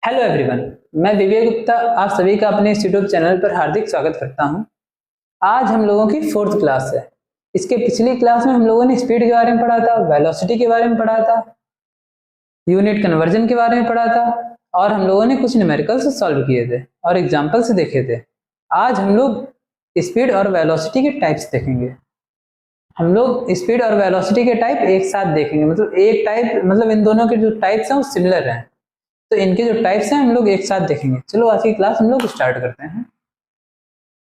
Hello everyone. मैं विवेक गुप्ता आप सभी का अपने इस यूट्यूब चैनल पर हार्दिक स्वागत करता हूं। आज हम लोगों की फोर्थ क्लास है। इसके पिछली क्लास में हम लोगों ने स्पीड के बारे में पढ़ा था, वेलोसिटी के बारे में पढ़ा था, यूनिट कन्वर्जन के बारे में पढ़ा था और हम लोगों ने कुछ न्यूमेरिकल्स सॉल्व किए थे और एग्जाम्पल्स देखे थे। आज हम लोग स्पीड और वेलोसिटी के टाइप्स देखेंगे। हम लोग स्पीड और वेलोसिटी के टाइप एक साथ देखेंगे, मतलब एक टाइप, मतलब इन दोनों के जो टाइप्स हैं वो सिमिलर हैं, तो इनके जो टाइप्स हैं हम लोग एक साथ देखेंगे। चलो आज की क्लास हम लोग स्टार्ट करते हैं।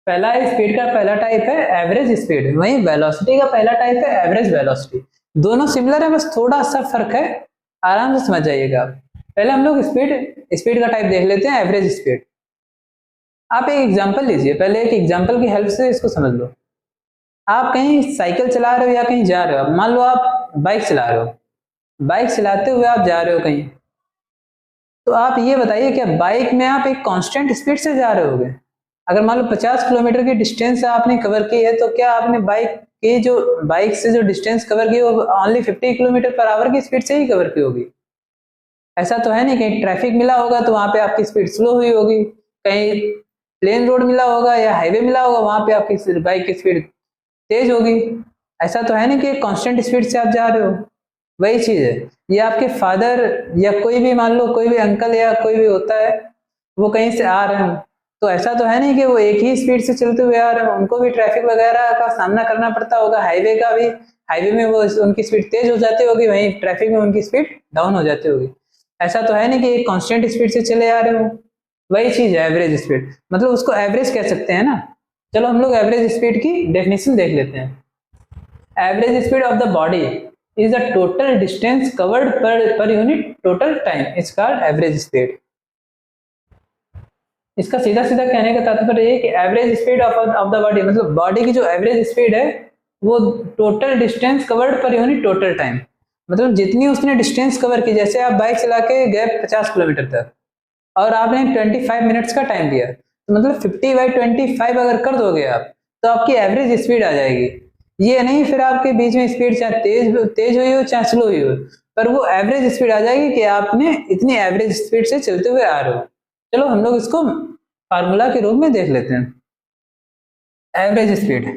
पहला स्पीड का पहला टाइप है एवरेज स्पीड, वहीं वेलोसिटी का पहला टाइप है एवरेज वेलोसिटी। दोनों सिमिलर है, बस थोड़ा सा फर्क है, आराम से समझ जाइएगा। पहले हम लोग स्पीड स्पीड का टाइप देख लेते हैं, एवरेज स्पीड। आप एक एग्जांपल लीजिए, पहले एक एग्जांपल की हेल्प से इसको समझ लो। आप कहीं साइकिल चला रहे हो या कहीं जा रहे हो, मान लो आप बाइक चला रहे हो, बाइक चलाते हुए आप जा रहे हो कहीं, तो आप ये बताइए क्या बाइक में आप एक कांस्टेंट स्पीड से जा रहे होगे? अगर मान लो 50 किलोमीटर की डिस्टेंस आपने कवर की है, तो क्या आपने बाइक से जो डिस्टेंस कवर की वो ओनली 50 किलोमीटर पर आवर की स्पीड से ही कवर की होगी? ऐसा तो है नहीं, कहीं ट्रैफिक मिला होगा तो वहां पे आपकी स्पीड स्लो हुई होगी, कहीं प्लेन रोड मिला होगा या हाईवे मिला होगा, वहां पे आपकी बाइक की स्पीड तेज होगी। ऐसा तो है नहीं कि कांस्टेंट स्पीड से आप जा रहे हो। वही चीज है, ये आपके फादर या कोई भी, मान लो कोई भी अंकल या कोई भी होता है, वो कहीं से आ रहे हैं, तो ऐसा तो है नहीं कि वो एक ही स्पीड से चलते हुए आ रहे हैं, उनको भी ट्रैफिक वगैरह का सामना करना पड़ता होगा, हाईवे का भी। हाईवे में वो उनकी स्पीड तेज हो जाती होगी, वहीं ट्रैफिक में उनकी स्पीड डाउन हो जाती होगी। ऐसा तो है नहीं कि एक कांस्टेंट स्पीड से चले आ रहे हो। वही चीज है एवरेज स्पीड, मतलब उसको एवरेज कह सकते हैं ना। चलो हम लोग एवरेज स्पीड की डेफिनेशन देख लेते हैं। Average speed of the body is the total distance covered per unit total time. It's called average speed. इसका सीधा सीधा कहने का तात्पर्य है कि average speed of the body, मतलब बॉडी की जो एवरेज स्पीड है वो total distance covered per unit total time, मतलब जितनी उसने डिस्टेंस कवर की। जैसे आप बाइक चला के गए 50 किलोमीटर तक और आपने 25 मिनट्स का टाइम दिया, तो मतलब 50/25 अगर कर दोगे आप, तो आपकी एवरेज स्पीड आ जाएगी। ये नहीं फिर आपके बीच में स्पीड चाहे तेज हुई हो चाहे स्लो हुई हो, पर वो एवरेज स्पीड आ जाएगी कि आपने इतनी एवरेज स्पीड से चलते हुए आ रहे हो। चलो हम लोग इसको फार्मूला के रूप में देख लेते हैं। एवरेज स्पीड,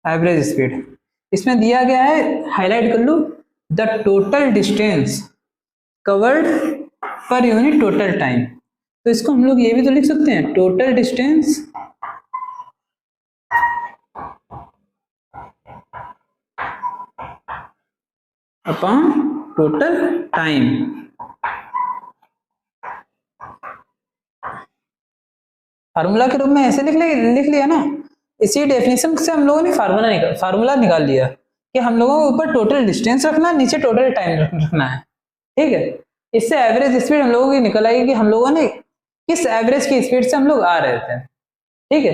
एवरेज स्पीड इसमें दिया गया है, हाईलाइट कर लो, the total distance covered per unit total time. तो इसको हम लोग ये भी तो लिख सकते हैं, total distance upon total time. Formula के रूप में ऐसे लिख लिया ना। इसी डेफिनेशन से हम लोगों ने फार्मूला निकाल लिया कि हम लोगों को ऊपर टोटल डिस्टेंस रखना है, नीचे टोटल टाइम रखना है। ठीक है, इससे एवरेज स्पीड हम लोगों की निकल आएगी कि हम लोगों ने किस एवरेज की स्पीड से हम लोग आ रहे थे। ठीक है,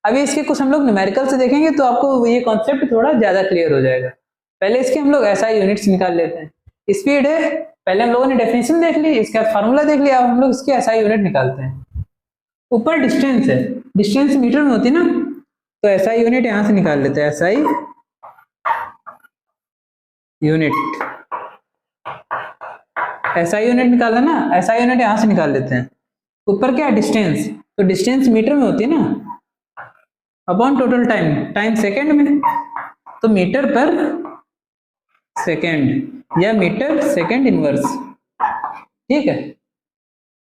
अभी इसके कुछ हम लोग न्यूमेरिकल से देखेंगे तो आपको ये कॉन्सेप्ट थोड़ा ज्यादा क्लियर हो जाएगा। पहले इसके हम लोग एसआई यूनिट्स निकाल लेते हैं। स्पीड है, पहले हम लोगों ने डेफिनेशन देख ली, इसका फार्मूला देख लिया, अब हम लोग इसके एसआई यूनिट निकालते हैं। ऊपर डिस्टेंस है, डिस्टेंस मीटर में होती है ना, तो एसआई यूनिट यहां से निकाल लेते हैं। एसआई यूनिट, एसआई यूनिट निकाला ना, एसआई यूनिट यहां से निकाल लेते हैं। ऊपर क्या डिस्टेंस, तो डिस्टेंस मीटर में होती है ना, upon total time, time second में, तो मीटर पर सेकंड या मीटर सेकंड इनवर्स। ठीक है,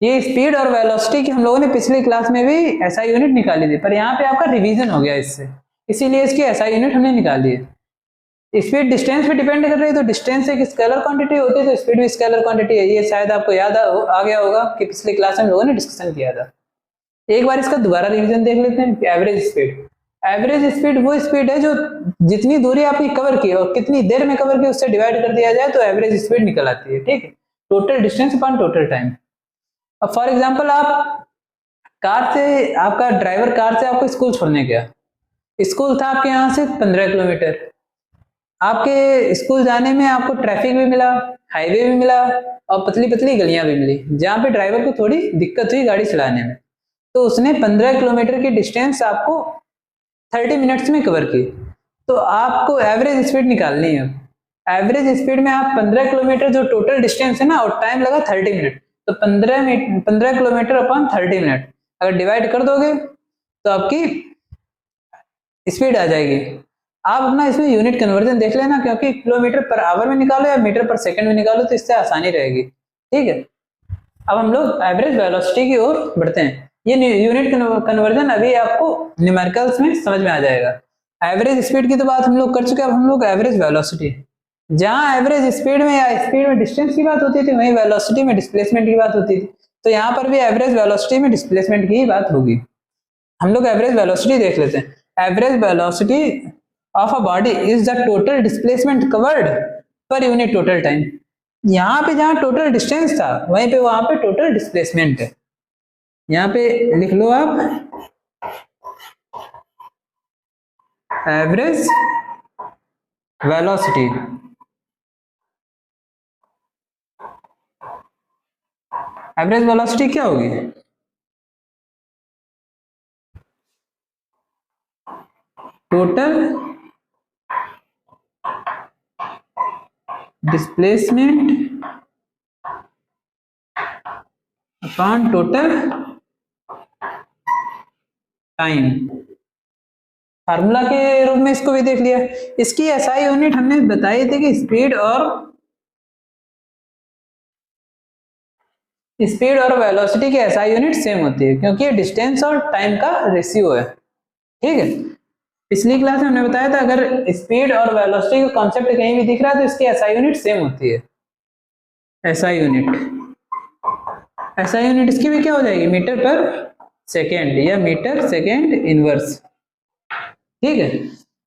ये स्पीड और वेलोसिटी की हम लोगों ने पिछली क्लास में भी एसआई यूनिट निकाली थी, पर यहाँ पे आपका रिवीजन हो गया इससे, इसीलिए इसकी एसआई यूनिट हमने निकाली है। स्पीड डिस्टेंस पे डिपेंड कर रही है, तो डिस्टेंस एक स्केलर क्वांटिटी होती है, तो स्पीड भी स्केलर क्वांटिटी है। ये शायद आपको याद आ गया होगा कि पिछली क्लास में हम लोगों ने डिस्कशन किया था। एक बार इसका दोबारा रिवीजन देख लेते हैं। एवरेज स्पीड, एवरेज स्पीड वो स्पीड है जो जितनी दूरी आपने कवर की और कितनी देर में कवर की उससे डिवाइड कर दिया जाए तो एवरेज स्पीड निकल आती है। ठीक है, total distance upon total time. अब फॉर एग्जांपल आप आपका ड्राइवर कार से आपको स्कूल छोड़ने गया, स्कूल था आपके यहाँ से 15 किलोमीटर। आपके स्कूल जाने में आपको ट्रैफिक भी मिला, हाईवे भी मिला और पतली पतली गलियां भी मिली, जहाँ पे ड्राइवर को थोड़ी दिक्कत हुई गाड़ी चलाने में। तो उसने 15 किलोमीटर की डिस्टेंस आपको 30 मिनट्स में कवर की। तो आपको एवरेज स्पीड निकालनी है। एवरेज स्पीड में आप 15 किलोमीटर जो टोटल डिस्टेंस है ना, और टाइम लगा 30 मिनट, तो 15 किलोमीटर अपॉन 30 मिनट अगर डिवाइड कर दोगे तो आपकी स्पीड आ जाएगी। आप अपना इसमें यूनिट कन्वर्जन देख लेना, क्योंकि किलोमीटर पर आवर में निकालो या मीटर पर सेकंड में निकालो तो इससे आसानी रहेगी। ठीक है, अब हम लोग एवरेज वेलोसिटी की ओर बढ़ते हैं। ये यूनिट कन्वर्जन अभी आपको न्यूमेरिकल्स में समझ में आ जाएगा। एवरेज स्पीड की तो बात हम लोग कर चुके हैं, अब हम लोग एवरेज वेलोसिटी, जहां एवरेज स्पीड में या स्पीड में डिस्टेंस की बात होती थी, वहीं वेलोसिटी में डिस्प्लेसमेंट की बात होती थी। तो यहाँ पर भी एवरेज वेलोसिटी में डिस्प्लेसमेंट की ही बात होगी। हम लोग एवरेज वेलोसिटी देख लेते हैं। Average velocity of a body is the total displacement covered per unit total time. यहाँ पे जहाँ टोटल डिस्टेंस था वहीं पे वहां पे टोटल डिस्प्लेसमेंट है। यहाँ पे लिख लो आप एवरेज वेलोसिटी। एवरेज वेलोसिटी क्या होगी? Total displacement upon total time. Formula के रूप में इसको भी देख लिया। इसकी एसआई यूनिट हमने बताई थी कि स्पीड और वेलोसिटी की एसआई यूनिट सेम होती है, क्योंकि ये डिस्टेंस और टाइम का रेशियो है। ठीक है, पिछली क्लास में हमने बताया था अगर स्पीड और वेलोसिटी का कॉन्सेप्ट कहीं भी दिख रहा है तो इसकी एसआई यूनिट सेम होती है। एसआई यूनिट इसकी भी क्या हो जाएगी? मीटर पर सेकेंड या मीटर सेकेंड इनवर्स। ठीक है,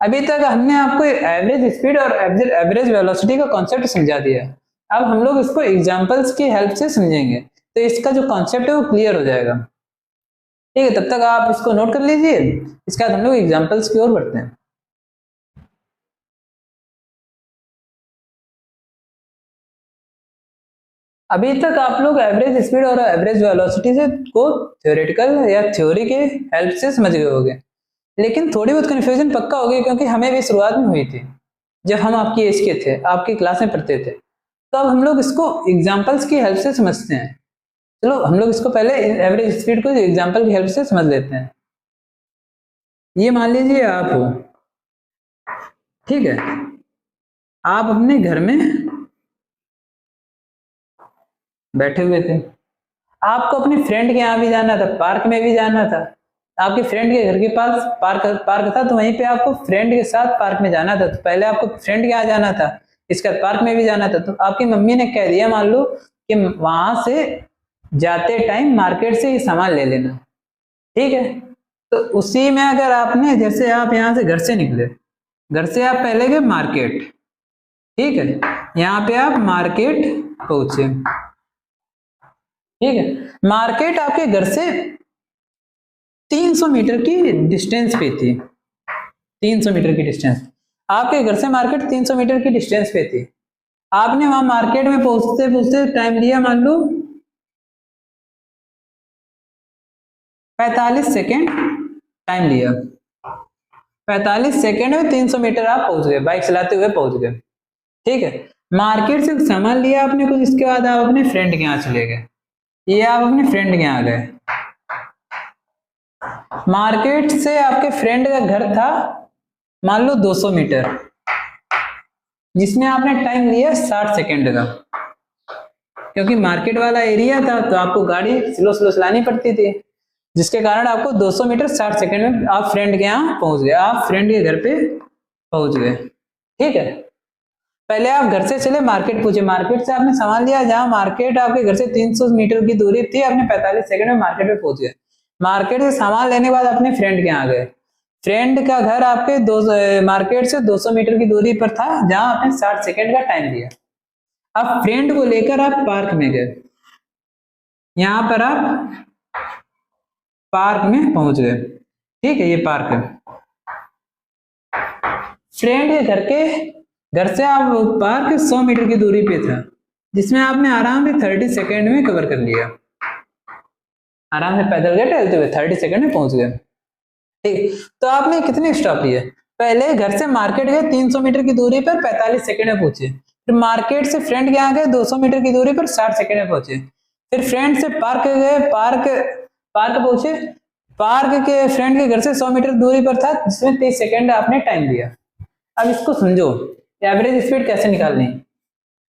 अभी तक हमने आपको एवरेज स्पीड और एवरेज वेलोसिटी का कॉन्सेप्ट समझा दिया। अब हम लोग इसको एग्जांपल्स की हेल्प से समझेंगे, तो इसका जो कॉन्सेप्ट है वो क्लियर हो जाएगा। ठीक है, तब तक आप इसको नोट कर लीजिए। इसके बाद हम लोग एग्जांपल्स की ओर बढ़ते हैं। अभी तक आप लोग एवरेज स्पीड और एवरेज वेलोसिटी से को थ्योरेटिकल या थ्योरी के हेल्प से समझ गए होंगे, लेकिन थोड़ी बहुत कंफ्यूजन पक्का हो गई, क्योंकि हमें भी शुरुआत में हुई थी जब हम आपकी एज के थे, आपकी क्लास में पढ़ते थे। तो अब हम लोग इसको एग्जांपल्स की हेल्प से समझते हैं। चलो हम लोग इसको पहले एवरेज स्पीड को एग्जांपल की हेल्प से समझ लेते हैं। ये मान लीजिए आप हो, ठीक है, आप अपने घर में बैठे हुए थे, आपको अपने फ्रेंड के यहाँ भी जाना था, पार्क में भी जाना था। आपके फ्रेंड के घर के पास पार्क था, तो वहीं पे आपको फ्रेंड के साथ पार्क में जाना था। तो पहले आपको फ्रेंड के यहाँ जाना था, इसके बाद पार्क में भी जाना था। तो आपकी मम्मी ने कह दिया, मान लो कि वहां से जाते टाइम मार्केट से ये सामान ले लेना। ठीक है, तो उसी में अगर आपने, जैसे आप यहाँ से घर से निकले, घर से आप पहले गए मार्केट, ठीक है, यहाँ पे आप मार्केट पहुंचे। ठीक है, मार्केट आपके घर से 300 मीटर की डिस्टेंस पे थी। 300 मीटर की डिस्टेंस, आपके घर से मार्केट 300 मीटर की डिस्टेंस पे थी। आपने वहां मार्केट में पहुंचते पहुंचते टाइम लिया, मान लो 45 सेकेंड टाइम लिया। 45 सेकेंड में 300 मीटर आप पहुंच गए, बाइक चलाते हुए पहुंच गए। ठीक है, मार्केट से सामान लिया आपने कुछ, इसके बाद आप अपने फ्रेंड के यहाँ चले गए। ये आप अपने फ्रेंड के यहाँ गए। मार्केट से आपके फ्रेंड का घर था मान लो 200 मीटर, जिसमें आपने टाइम लिया 60 सेकेंड का। क्योंकि मार्केट वाला एरिया था तो आपको गाड़ी स्लो स्लो चलानी पड़ती थी, जिसके कारण आपको 200 मीटर 60 सेकेंड में आप फ्रेंड के यहाँ पहुंच गए, आप फ्रेंड के घर पे पहुंच गए। ठीक है, पहले आप घर से चले, मार्केट पहुंचे, मार्केट से आपने सामान लिया, जहां मार्केट आपके घर से 300 मीटर की दूरी थी, आपने 45 सेकंड में मार्केट पे पहुंच गए। मार्केट से सामान लेने के बाद अपने फ्रेंड के यहाँ गए। फ्रेंड का घर आपके मार्केट से 200 मीटर की दूरी पर था, जहां आपने 60 सेकंड का टाइम दिया। अब फ्रेंड को लेकर आप पार्क में गए, यहाँ पर आप पार्क में पहुंच गए। ठीक है, ये पार्क है। फ्रेंड के घर से आप पार्क 100 मीटर की दूरी पे था, जिसमें आपने आराम से 30 सेकेंड में कवर कर लिया। आराम से पैदल गए, टहलते हुए 30 सेकंड में पहुंच गए। ठीक, तो आपने कितने स्टॉप लिए? पहले घर से मार्केट गए 300 मीटर की दूरी पर 45 सेकंड में पहुंचे, फिर मार्केट से फ्रेंड के यहाँ गए 200 मीटर की दूरी पर 60 सेकंड में पहुंचे, फिर फ्रेंड से पार्क गए, पार्क पहुंचे, पार्क के फ्रेंड के घर से 100 मीटर दूरी पर था जिसमें 30 सेकंड आपने टाइम दिया। अब इसको समझो, एवरेज स्पीड कैसे निकालनी।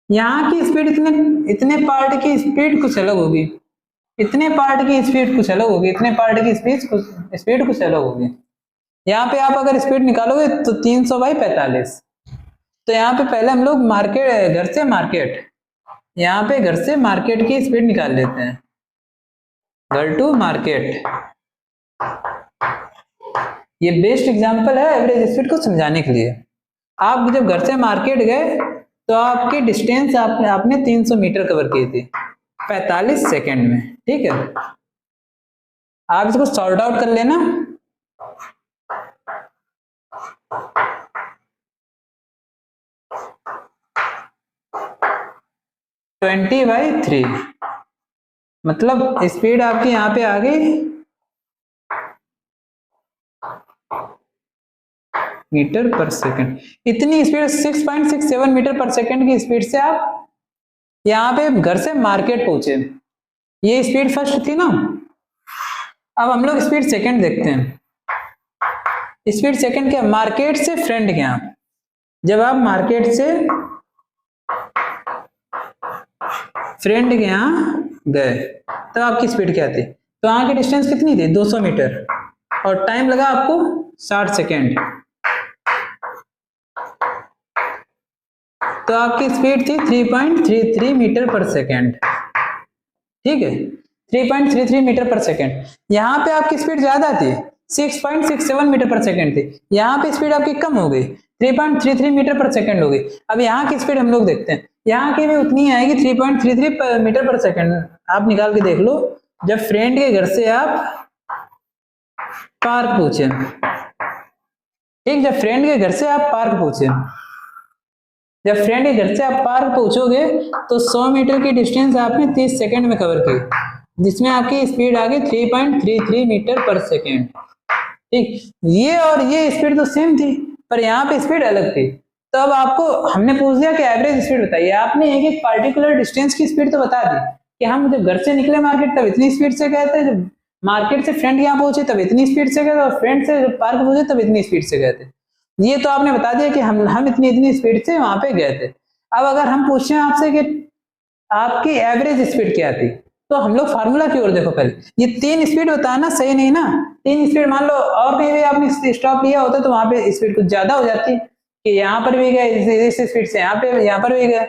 यहाँ की स्पीड इतने पार्ट की स्पीड कुछ अलग होगी, इतने पार्ट की स्पीड कुछ अलग होगी, इतने पार्ट की स्पीड कुछ अलग होगी। यहाँ पे आप अगर स्पीड निकालोगे तो 300 बाई 45। तो यहाँ पे पहले हम लोग घर से मार्केट, यहाँ पे घर से मार्केट की स्पीड निकाल लेते हैं, घर टू मार्केट। ये बेस्ट एग्जांपल है एवरेज स्पीड को समझाने के लिए। आप जब घर से मार्केट गए तो आपकी डिस्टेंस आपने 300 मीटर कवर की थी 45 सेकंड में। ठीक है, आप इसको सॉर्ट आउट कर लेना। ट्वेंटी बाई 3 मतलब स्पीड आपकी यहाँ पे आ गई मीटर पर सेकंड। इतनी स्पीड 6.67 मीटर पर सेकंड की स्पीड से आप यहाँ पे घर से मार्केट पहुंचे। ये स्पीड फर्स्ट थी ना। अब हम लोग स्पीड सेकंड देखते हैं। स्पीड सेकंड क्या? मार्केट से फ्रेंड के यहाँ, जब आप मार्केट से फ्रेंड के यहाँ गए तो आपकी स्पीड क्या थी? तो वहां की डिस्टेंस कितनी थी? 200 मीटर और टाइम लगा आपको 60 सेकेंड। तो आपकी स्पीड थी 3.33 मीटर पर सेकेंड। ठीक है, 3.33 मीटर पर सेकेंड। यहाँ पे आपकी स्पीड ज्यादा थी, 6.67 मीटर पर सेकेंड थी। यहाँ पे स्पीड आपकी कम हो गई, 3.33 मीटर पर सेकेंड हो गई। अब यहाँ की स्पीड हम लोग देखते हैं, यहाँ की भी उतनी आएगी 3.33 मीटर पर सेकेंड। आप निकाल के देख लो। जब फ्रेंड के घर से आप पार्क पहुंचे, ठीक, जब फ्रेंड के घर से आप पार्क पहुंचे, जब फ्रेंड के घर से आप पार्क पहुंचोगे तो 100 मीटर की डिस्टेंस आपने 30 सेकंड में कवर की, जिसमें आपकी स्पीड आ गई 3.33 मीटर पर सेकेंड। ठीक, ये और ये स्पीड तो सेम थी पर यहाँ पे स्पीड अलग थी। तो अब आपको हमने पूछ दिया कि एवरेज स्पीड बताइए। आपने एक पार्टिकुलर डिस्टेंस की स्पीड तो बता दी कि हम जब घर से निकले मार्केट तब इतनी स्पीड से गए थे, जब मार्केट से फ्रेंड यहाँ पहुंचे तब इतनी स्पीड से गए थे, और फ्रेंड से जब पार्क पहुंचे तब इतनी स्पीड से गए थे। ये तो आपने बता दिया कि हम इतनी स्पीड से वहां पे गए थे। अब अगर हम पूछें आपसे कि आपकी एवरेज स्पीड क्या थी, तो हम लोग फार्मूला की ओर देखो। पहले ये 3 स्पीड बताना सही नहीं ना। 3 स्पीड मान लो और कहीं भी आपने स्टॉप लिया होता तो वहां पे स्पीड कुछ ज्यादा हो जाती कि यहाँ पर भी गए इस स्पीड से, यहाँ पर भी गए।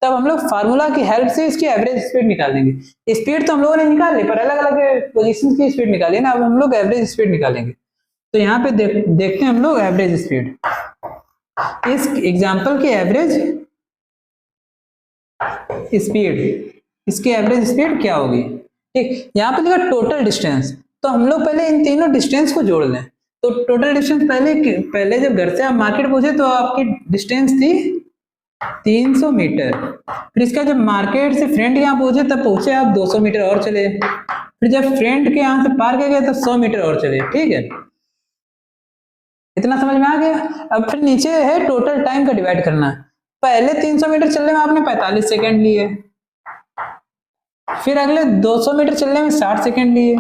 तब हम लोग फार्मूला की हेल्प से इसकी एवरेज स्पीड निकाल लेंगे। स्पीड तो हम लोगों ने निकाल ली पर अलग अलग पोजीशन की स्पीड निकाली ना। अब हम लोग एवरेज स्पीड निकालेंगे। तो यहाँ पे देखते हैं हम लोग एवरेज स्पीड। इस एग्जाम्पल की एवरेज स्पीड, इसकी एवरेज स्पीड क्या होगी? ठीक, यहाँ पे देखो टोटल डिस्टेंस। तो हम लोग पहले इन तीनों डिस्टेंस को जोड़ लें। तो टोटल डिस्टेंस पहले जब घर से आप मार्केट पहुंचे तो आपकी डिस्टेंस थी 300 मीटर। फिर इसका जब मार्केट से फ्रेंड के यहाँ पहुंचे तब पहुंचे आप 200 मीटर और चले। फिर जब फ्रेंड के यहाँ से पार्क गए तब 100 मीटर और चले। ठीक है, इतना समझ में आ गया। अब फिर नीचे है टोटल टाइम का डिवाइड करना। पहले 300 मीटर चलने में आपने 45 सेकेंड लिए, फिर अगले 200 मीटर चलने में 60 सेकेंड लिए,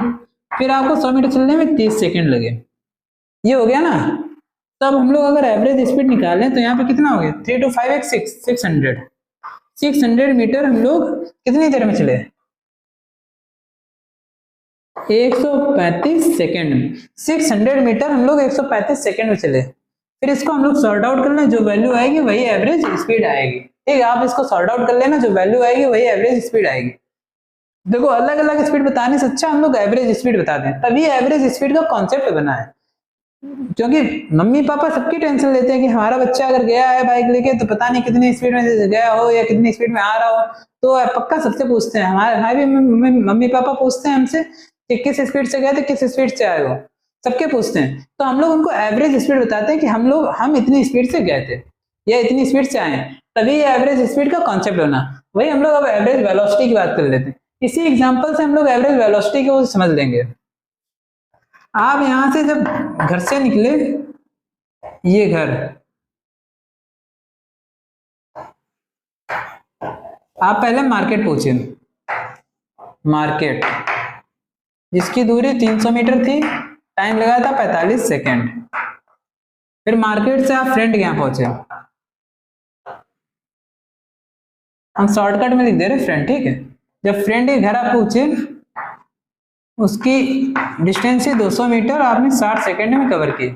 फिर आपको 100 मीटर चलने में 30 सेकेंड लगे। ये हो गया ना। तब हम लोग अगर एवरेज स्पीड निकालें तो यहाँ पे कितना हो गया? 3 to 5 600 मीटर हम लोग कितनी देर में चले? 135 सेकेंड में। 600 मीटर हम लोग 135 सेकेंड में चले। फिर इसको हम लोग सॉर्ट आउट कर लें, जो वैल्यू आएगी वही एवरेज स्पीड आएगी। ठीक है, आप इसको सॉर्ट आउट कर लेना, जो वैल्यू आएगी वही एवरेज स्पीड आएगी। देखो अलग अलग स्पीड बताने से अच्छा हम लोग एवरेज स्पीड बताते हैं, तभी एवरेज स्पीड का कॉन्सेप्ट बना है। क्योंकि मम्मी पापा सबकी टेंशन लेते हैं कि हमारा बच्चा अगर गया है बाइक लेके तो पता नहीं कितनी स्पीड में गया हो या कितनी स्पीड में आ रहा हो, तो पक्का सबसे पूछते हैं। हमारे भी मम्मी पापा पूछते हैं हमसे कि किस स्पीड से गए थे, किस स्पीड से आए हो, सबके पूछते हैं। तो हम लोग उनको एवरेज स्पीड बताते हैं कि हम इतनी स्पीड से गए थे या इतनी स्पीड से आए, तभी एवरेज स्पीड का कॉन्सेप्ट बना। वही हम लोग अब एवरेज वेलोसिटी की बात कर लेते हैं इसी एग्जांपल से हम लोग एवरेज वेलोसिटी को समझ लेंगे। आप यहां से जब घर से निकले, ये घर, आप पहले मार्केट पहुंचे, मार्केट जिसकी दूरी 300 मीटर थी, टाइम लगा था 45 सेकेंड। फिर मार्केट से आप फ्रेंड के यहाँ पहुंचे, हम शॉर्टकट में लिख दे रहे फ्रेंड, ठीक है। जब फ्रेंड के घर आप पहुंचे, उसकी डिस्टेंस है 200 मीटर, आपने 60 सेकेंड में कवर की।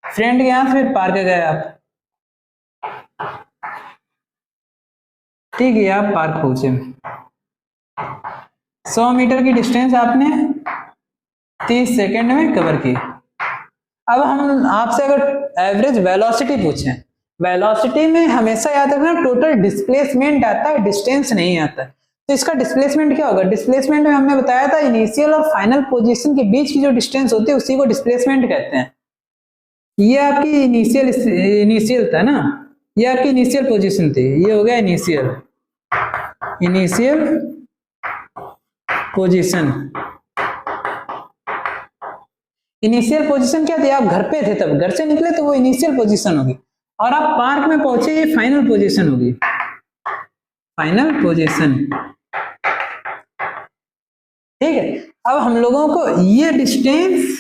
फ्रेंड के यहाँ फिर पार्क गए आप, ठीक है, आप पार्क पहुंचे, 100 मीटर की डिस्टेंस आपने 30 सेकेंड में कवर की। अब हम आपसे अगर एवरेज वेलोसिटी पूछें, वेलोसिटी में हमेशा याद रखना टोटल डिस्प्लेसमेंट आता है, डिस्टेंस नहीं आता। तो इसका डिस्प्लेसमेंट क्या होगा? डिस्प्लेसमेंट में हमने बताया था इनिशियल और फाइनल पोजीशन के बीच की जो डिस्टेंस होती है उसी को डिस्प्लेसमेंट कहते हैं। ये आपकी इनिशियल था ना, ये आपकी इनिशियल पोजीशन थी, ये हो गया इनिशियल पोजीशन। इनिशियल पोजीशन क्या थी? आप घर पे थे तब, घर से निकले तो वो इनिशियल पोजीशन होगी, और आप पार्क में पहुंचे, ये फाइनल पोजीशन होगी, फाइनल पोजीशन, ठीक है। अब हम लोगों को ये डिस्टेंस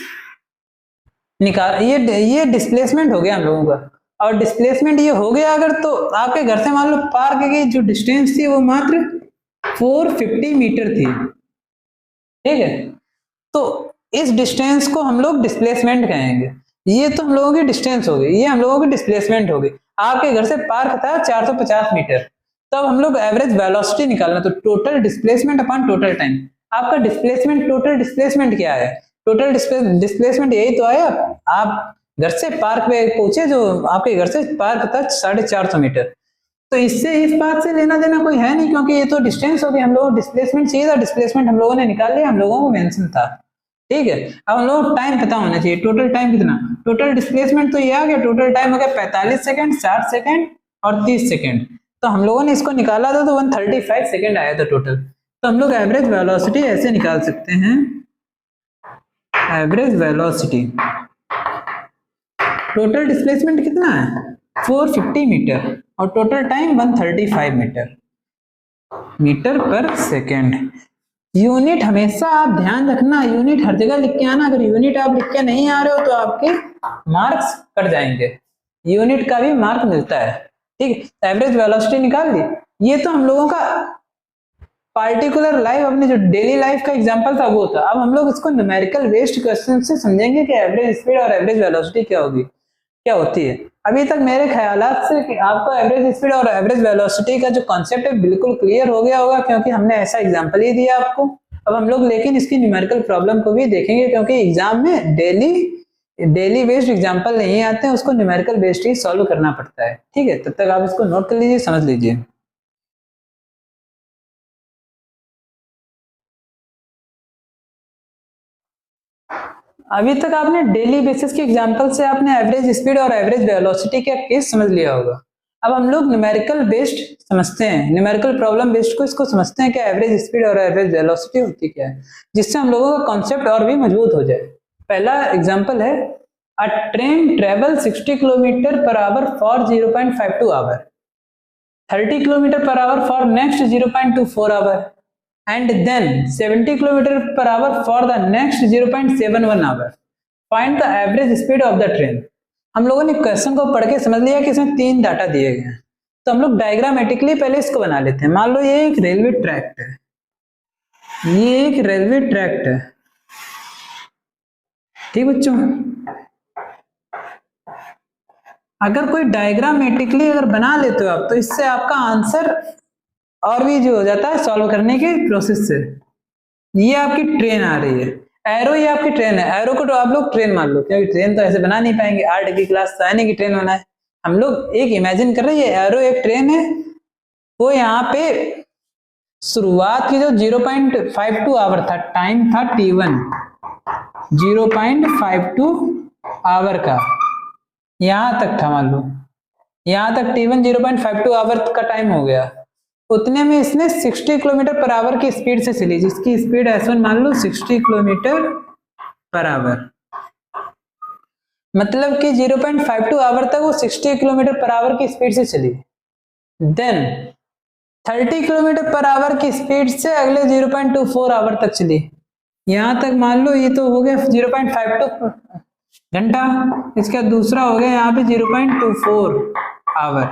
निकाल, ये डिस्प्लेसमेंट हो गया हम लोगों का, और डिस्प्लेसमेंट ये हो गया अगर, तो आपके घर से मान लो पार्क की जो डिस्टेंस थी वो मात्र 450 मीटर थी, ठीक है। तो इस डिस्टेंस को हम लोग डिस्प्लेसमेंट कहेंगे। ये तो हम लोगों की डिस्टेंस हो गई, ये हम लोगों की डिस्प्लेसमेंट हो गई। आपके घर से पार्क था 450 मीटर, तब हम लोग एवरेज वेलोसिटी निकालना, तो total displacement upon total time. आपका डिस्प्लेसमेंट, टोटल डिस्प्लेसमेंट क्या है? टोटल डिस्प्लेसमेंट यही तो आया, आप घर से पार्क पे पहुंचे, जो आपके घर से पार्क था 450 मीटर। तो इससे इस बात से लेना देना कोई है नहीं, क्योंकि ये तो डिस्टेंस हो गई, हम लोगों को डिस्प्लेसमेंट चाहिए था, डिस्प्लेसमेंट हम लोगों ने निकाल लिया, हम लोगों को मेंशन था, ठीक है। अब हम लोगों को टाइम पता होना चाहिए, टोटल टाइम कितना, टोटल डिस्प्लेसमेंट तो ये आ गया, टोटल टाइम हो गया 45 सेकंड, 60 सेकंड और 30 सेकंड। तो हम लोगों ने इसको निकाला था तो 135 सेकंड आया था टोटल। तो हम लोग एवरेज वेलोसिटी ऐसे निकाल सकते हैं, एवरेज वेलोसिटी, टोटल डिस्प्लेसमेंट कितना है 450 मीटर, और टोटल टाइम 135 मीटर पर सेकेंड। यूनिट हमेशा आप ध्यान रखना, यूनिट हर जगह लिख के आना। अगर यूनिट आप लिख के नहीं आ रहे हो तो आपके मार्क्स कट जाएंगे, यूनिट का भी मार्क मिलता है, ठीक है। एवरेज वेलोसिटी निकाल ली, ये तो हम लोगों का पार्टिकुलर लाइफ, अपने जो डेली लाइफ का एग्जांपल था वो था। अब हम लोग इसको न्यूमेरिकल बेस्ड क्वेश्चन से समझेंगे कि एवरेज स्पीड और एवरेज वेलोसिटी क्या होगी, क्या होती है। अभी तक मेरे ख्यालात से कि आपको एवरेज स्पीड और एवरेज वेलोसिटी का जो कॉन्सेप्ट है बिल्कुल क्लियर हो गया होगा, क्योंकि हमने ऐसा एग्जांपल ही दिया आपको। अब हम लोग लेकिन इसकी न्यूमेरिकल प्रॉब्लम को भी देखेंगे, क्योंकि एग्जाम में डेली बेस्ड एग्जांपल नहीं आते हैं, उसको न्यूमेरिकल बेस्ड ही सॉल्व करना पड़ता है, ठीक है। तब तक आप इसको नोट कर लीजिए, समझ लीजिए। अभी तक आपने डेली बेसिस के एग्जांपल से आपने एवरेज स्पीड और एवरेज वेलोसिटी का केस समझ लिया होगा। अब हम लोग न्यूमेरिकल बेस्ड समझते हैं, न्यूमेरिकल प्रॉब्लम बेस्ड को इसको समझते हैं कि एवरेज स्पीड और एवरेज वेलोसिटी होती क्या है, जिससे हम लोगों का कॉन्सेप्ट और भी मजबूत हो जाए। पहला एग्जांपल है, a train travel 60 kilometre per hour for 0.52 hour, 30 kilometre per hour for next 0.24 hour, and then 70 km per hour for the next 0.71 hour. Find the average speed of the train. हम लोगों ने question को पढ़ के समझ लिया कि इसमें 3 डाटा दिए गए हैं, तो हम लोग डायग्रामेटिकली पहले इसको बना लेते हैं। मान लो ये एक रेलवे ट्रैक है, ये एक रेलवे ट्रैक है, ठीक बच्चों। अगर कोई डायग्रामेटिकली अगर बना लेते हो आप, तो इससे आपका आंसर और भी जो हो जाता है सॉल्व करने के प्रोसेस से। ये आपकी ट्रेन आ रही है, एरो ये आपकी ट्रेन है, एरो को तो आप लोग ट्रेन मान लो, क्योंकि ट्रेन तो ऐसे बना नहीं पाएंगे, आर्ट की क्लास तो आने की ट्रेन बनाए। हम लोग एक इमेजिन कर रहे हैं, एरो एक ट्रेन है, वो यहाँ पे शुरुआत की जो 0.52 आवर था, टाइम था T1, 0.52 आवर का, यहां तक था, मान लो यहां तक T1 0.52 आवर का टाइम हो गया। उतने में इसने 60 किलोमीटर पर आवर की स्पीड से चली, जिसकी स्पीड S1 मान लो 60 किलोमीटर पर आवर, मतलब कि 0.52 आवर तक वो 60 किलोमीटर पर आवर की स्पीड से चली। देन 30 किलोमीटर पर आवर की स्पीड से अगले 0.24 आवर तक चली। यहां तक मान लो ये तो हो गया 0.52 घंटा, इसका दूसरा हो गया यहाँ पे 0.24 आवर।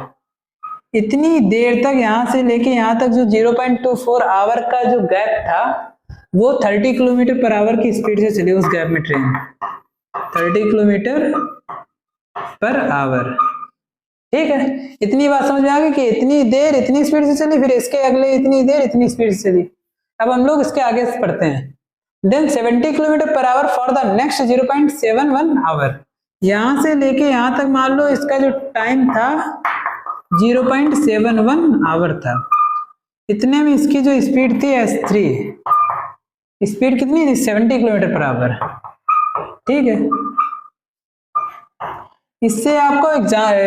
इतनी देर तक यहां से लेके यहां तक जो 0.24 आवर का जो गैप था वो 30 किलोमीटर पर आवर की स्पीड से चली उस गैप में ट्रेन, 30 किलोमीटर पर आवर। ठीक है, इतनी बात समझ में आ गई कि इतनी देर इतनी स्पीड से चली, फिर इसके अगले इतनी देर इतनी स्पीड से चली। अब हम लोग इसके आगे से पढ़ते हैं। Then 70 kilometre per hour for the next 0.71 hour. यहां से लेके यहां तक मान लो इसका जो टाइम था 0.71 आवर था। इतने में इसकी जो स्पीड थी S3, स्पीड कितनी थी 70 किलोमीटर पर आवर। ठीक है, इससे आपको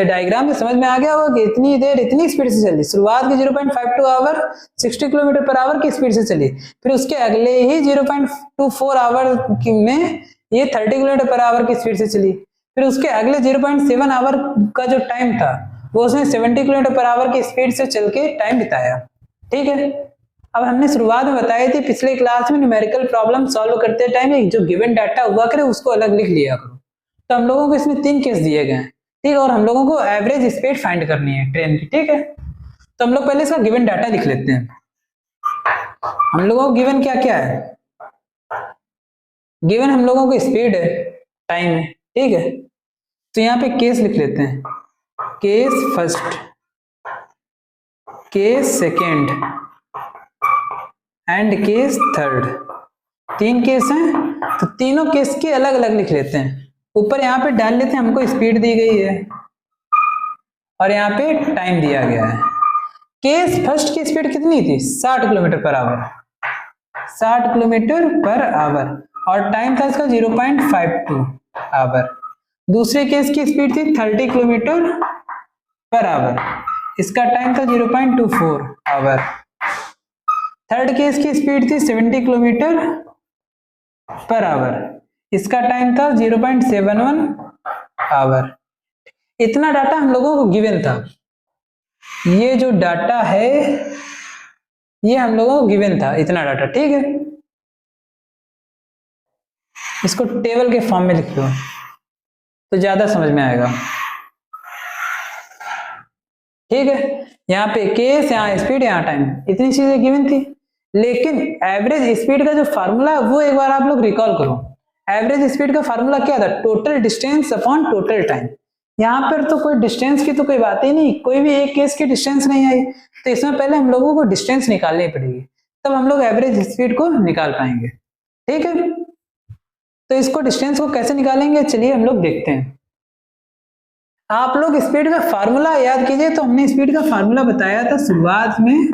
डायग्राम से समझ में आ गया होगा कि इतनी देर इतनी स्पीड से चली। शुरुआत की 0.52 आवर 60 किलोमीटर पर आवर की स्पीड से चली, फिर उसके अगले ही 0.24 आवर में ये 30 किलोमीटर पर आवर की स्पीड से चली, फिर उसके अगले 0.7 आवर का जो टाइम था वो उसने 70 किलोमीटर पर आवर की स्पीड से चल के टाइम बिताया। ठीक है, अब हमने शुरुआत में बताई थी पिछले क्लास में न्यूमेरिकल प्रॉब्लम सॉल्व करते टाइम जो गिवन डाटा हुआ करे उसको अलग लिख लिया करो। तो हम लोगों को इसमें 3 केस दिए गए हैं। ठीक है, और हम लोगों को एवरेज स्पीड फाइंड करनी है ट्रेन की। ठीक है, तो हम लोग पहले इसका गिवन डाटा लिख लेते हैं। हम लोगों को गिवन क्या क्या है, गिवन हम लोगों को स्पीड है, टाइम है। ठीक है, तो यहाँ पे केस लिख लेते हैं, case first, case second and case third. 3 case हैं, तो तीनों केस के अलग अलग लिख लेते हैं। ऊपर यहाँ पे डाल लेते हैं, हमको स्पीड दी गई है और यहाँ पे टाइम दिया गया है। केस फर्स्ट की स्पीड कितनी थी 60 kilometre per our, 60 kilometre per our, और टाइम था इसका 0.52 आवर। दूसरे केस की स्पीड थी 30 किलोमीटर पर आवर, इसका टाइम था 0.24 आवर। थर्ड केस की स्पीड थी 70 किलोमीटर पर आवर, इसका टाइम था 0.71 आवर। इतना डाटा हम लोगों को गिवन था। ये जो डाटा है ये हम लोगों को गिवन था, इतना डाटा। ठीक है, इसको टेबल के फॉर्म में लिख लो तो ज्यादा समझ में आएगा। ठीक है, यहाँ पे केस, यहाँ स्पीड, यहाँ टाइम, इतनी चीजें गिवन थी। लेकिन एवरेज स्पीड का जो फार्मूला है वो एक बार आप लोग रिकॉल करो। एवरेज स्पीड का फार्मूला क्या था, total distance upon total time. यहाँ पर तो कोई डिस्टेंस की तो कोई बात ही नहीं, कोई भी एक केस की डिस्टेंस नहीं आई, तो इसमें पहले हम लोगों को डिस्टेंस निकालनी पड़ेगी, तब हम लोग एवरेज स्पीड को निकाल पाएंगे। ठीक है, तो इसको डिस्टेंस को कैसे निकालेंगे चलिए हम लोग देखते हैं। आप लोग स्पीड का फार्मूला याद कीजिए, तो हमने स्पीड का फार्मूला बताया था शुरुआत में,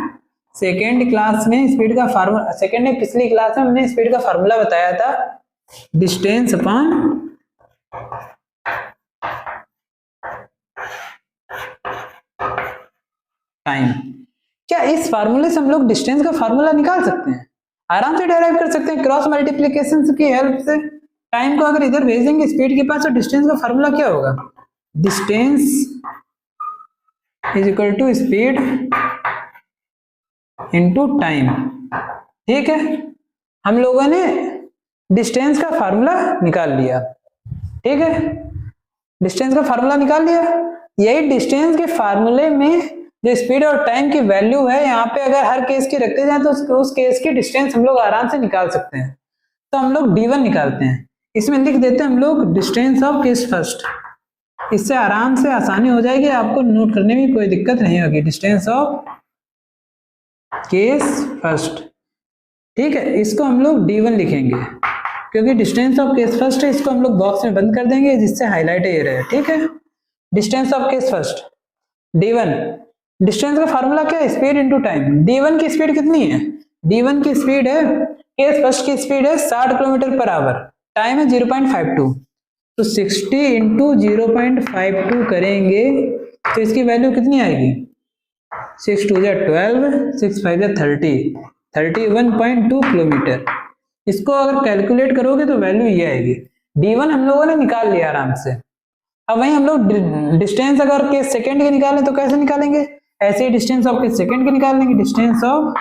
सेकेंड क्लास में स्पीड का फार्मूला, सेकेंड में पिछली क्लास में हमने स्पीड का फार्मूला बताया था, डिस्टेंस अपॉन टाइम। क्या इस फार्मूले से हम लोग डिस्टेंस का फार्मूला निकाल सकते हैं, आराम से डेराइव कर सकते हैं क्रॉस मल्टीप्लिकेशन की हेल्प से। टाइम को अगर इधर भेजेंगे स्पीड के पास तो डिस्टेंस का फार्मूला क्या होगा, distance is equal to speed into time. ठीक है, हम लोगों ने डिस्टेंस का फार्मूला निकाल लिया। ठीक है, डिस्टेंस का फार्मूला निकाल लिया। यही डिस्टेंस के फार्मूले में जो स्पीड और टाइम की वैल्यू है, यहाँ पे अगर हर केस की रखते जाए तो उस केस की डिस्टेंस हम लोग आराम से निकाल सकते हैं। तो हम लोग D1 निकालते हैं, इसमें लिख देते हैं हम लोग डिस्टेंस ऑफ केस फर्स्ट। इससे आराम से आसानी हो जाएगी, आपको नोट करने में कोई दिक्कत नहीं होगी। Distance of case first. ठीक है, इसको हम लोग D1 लिखेंगे क्योंकि डिस्टेंस ऑफ केस फर्स्ट है, इसको हम लोग बॉक्स में बंद कर देंगे जिससे हाईलाइट ये रहे। ठीक है, distance of case first D1। Distance का फार्मूला क्या है, स्पीड इनटू टाइम। D1 की स्पीड कितनी है, D1 की स्पीड है, केस फर्स्ट की स्पीड है 60 किलोमीटर पर आवर, टाइम है 0.52, तो 60 इंटू 0.52 करेंगे तो इसकी वैल्यू कितनी आएगी 6 2 12, 6 5 30, 31.2 किलोमीटर। इसको अगर कैलकुलेट करोगे तो वैल्यू ये आएगी। D1 हम लोगों ने निकाल लिया आराम से। अब वहीं हम लोग डिस्टेंस अगर के सेकंड के निकालें तो कैसे निकालेंगे? ऐसे ही डिस्टेंस ऑफ के सेकंड के निकाल लेंगे। डिस्टेंस ऑफ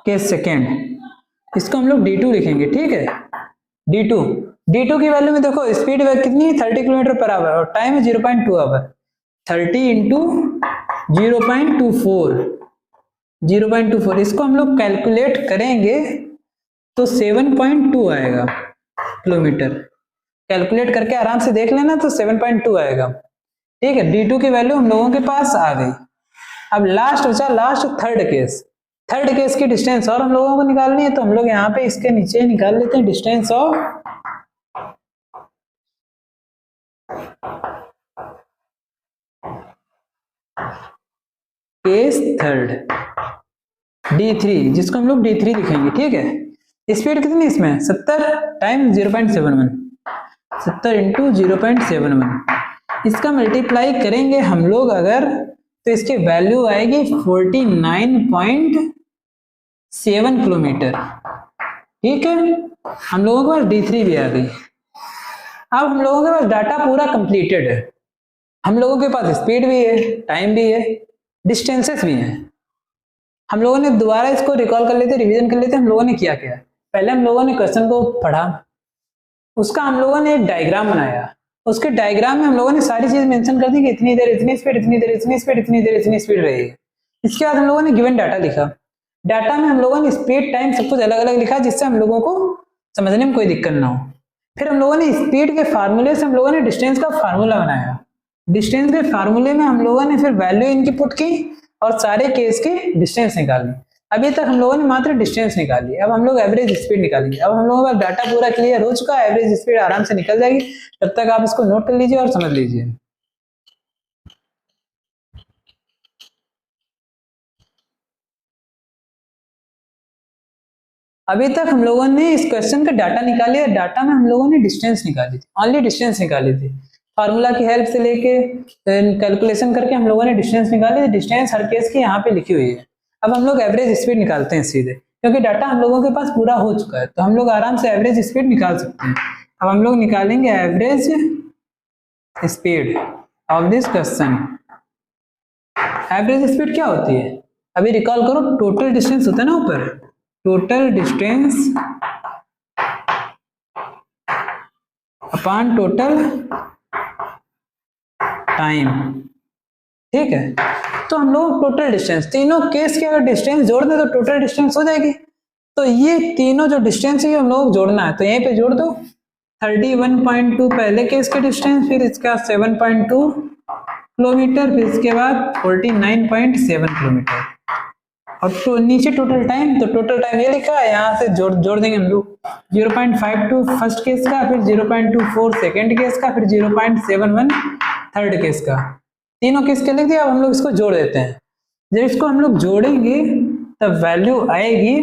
के सेकंड, इसको हम लोग D2 लिखेंगे, ठीक है। D2 की वैल्यू में देखो स्पीड कितनी है 30 किलोमीटर पर आवर और टाइम है 0.2 आवर। 30 इंटू 0.24, इसको हम लोग कैलकुलेट करेंगे तो 7.2 आएगा किलोमीटर। कैलकुलेट करके आराम से देख लेना तो 7.2 आएगा, ठीक है। D2 की वैल्यू हम लोगों के पास आ गई। अब लास्ट बचा थर्ड केस की डिस्टेंस और हम लोगों को निकालनी है, तो हम लोग यहाँ पे इसके नीचे निकाल लेते हैं distance of case third D3, जिसको हम लोग D3 लिखेंगे, ठीक है। स्पीड कितनी इसमें 70 टाइम 0.71, 70 इंटू 0.71, इसका मल्टीप्लाई करेंगे हम लोग अगर तो इसकी वैल्यू आएगी 49.7 किलोमीटर, ठीक है। हम लोगों के पास D3 भी आ गई। अब हम लोगों के पास डाटा पूरा कंप्लीटेड है। हम लोगों के पास स्पीड भी है, टाइम भी है, डिस्टेंसेस भी हैं। हम लोगों ने दोबारा इसको रिकॉल कर लेते, रिवीजन कर लेते। हम लोगों ने किया क्या? पहले हम लोगों ने क्वेश्चन को पढ़ा, उसका हम लोगों ने एक डायग्राम बनाया। उसके डायग्राम में हम लोगों ने सारी चीज मेंशन कर दी कि इतनी देर इतनी स्पीड, इतनी देर इतनी स्पीड, इतनी देर इतनी स्पीड रहेगी। इसके बाद हम लोगों ने गिवन डाटा लिखा। डाटा में हम लोगों ने स्पीड टाइम सब कुछ अलग अलग लिखा, जिससे हम लोगों को समझने में कोई दिक्कत ना हो। फिर हम लोगों ने स्पीड के फार्मूले से हम लोगों ने डिस्टेंस का फार्मूला बनाया। डिस्टेंस के फार्मूले में हम लोगों ने फिर वैल्यू इनकी पुट की और सारे केस की डिस्टेंस निकाली। अभी तक हम लोगों ने मात्र डिस्टेंस निकाली, अब हम लोग एवरेज स्पीड निकालेंगे। अब हम लोगों का डाटा पूरा क्लियर हो चुका है, एवरेज स्पीड आराम से निकल जाएगी। तब तक आप इसको नोट कर लीजिए और समझ लीजिए। अभी तक हम लोगों ने इस क्वेश्चन का डाटा निकाली, डाटा में हम लोगों ने डिस्टेंस निकाली थी, ओनली डिस्टेंस निकाली थी। फार्मूला की हेल्प से लेके कैलकुलेशन करके हम लोगों ने डिस्टेंस निकाली। डिस्टेंस हर केस की यहाँ पे लिखी हुई है। अब हम लोग एवरेज स्पीड निकालते हैं सीधे, क्योंकि डाटा हम लोगों के पास पूरा हो चुका है, तो हम लोग आराम से एवरेज स्पीड निकाल सकते हैं। अब हम लोग निकालेंगे average speed of this question. Average speed क्या होती है? अभी रिकॉल करो, टोटल डिस्टेंस होता है ना ऊपर, total distance upon total time, ठीक है। तो हम लोग टोटल डिस्टेंस, तीनों केस के अगर डिस्टेंस जोड़ दें तो टोटल डिस्टेंस हो जाएगी। तो ये तीनों जो डिस्टेंस है हम लोग जोड़ना है, तो यहीं पे जोड़ दो। 31.2 पहले केस के डिस्टेंस, फिर इसका 7.2 किलोमीटर, फिर इसके बाद 49.7 किलोमीटर, और तो नीचे टोटल टाइम, तो टोटल टाइम ये लिखा है, यहाँ से जोड़ देंगे हम लोग। 0.52 फर्स्ट केस का, फिर 0.24 सेकेंड केस का, फिर 0.71 थर्ड केस का, तीनों केस के लिख दिया। अब हम लोग इसको जोड़ देते हैं। जब इसको हम लोग जोड़ेंगे तब वैल्यू आएगी